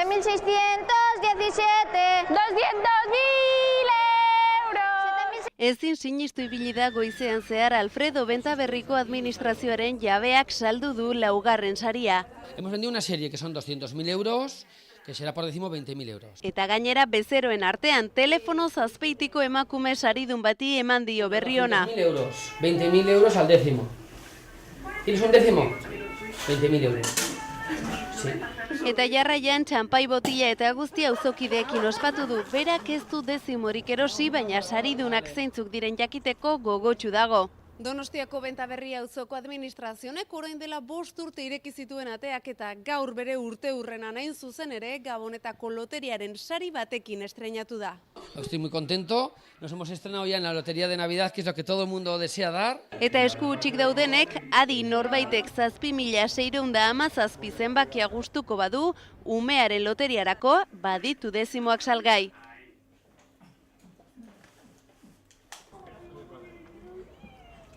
7.617. 200.000 euros. Ezin sinistu ibili da goizean zehar Alfredo Bentaberriko administrazioaren jabeak saldu du laugarren saria. Hemos vendido una serie que son 200.000 euros, que será por décimo 20.000 euros. Eta gainera bezeroen artean telefono zazpeitiko emakume saridun bati eman dio berri ona. 20.000 euros. 20.000 euros al décimo. ¿Tienes un décimo? 20.000 euros. Sí. Eta jarraian txanpai botila eta guzti auzokideekin ospatu du. Berak ez du dezimorik erosi, baina saridunak zeintzuk diren jakiteko gogotsu dago. Donostiako Bentaberri auzoko administrazionek orain dela 5 urte ireki zituen ateak eta gaur bere urteurrenan hain zuzen ere Gabonetako loteriaren sari batekin estreinatu da. Estoy muy contento. Nos hemos estrenado ya en la lotería de Navidad, que es lo que todo el mundo desea dar. Eta esku hutsik daudenek, adi norbaitek 7.617 zenbakia gustuko badu, umearen loteriarako baditu dezimoak salgai.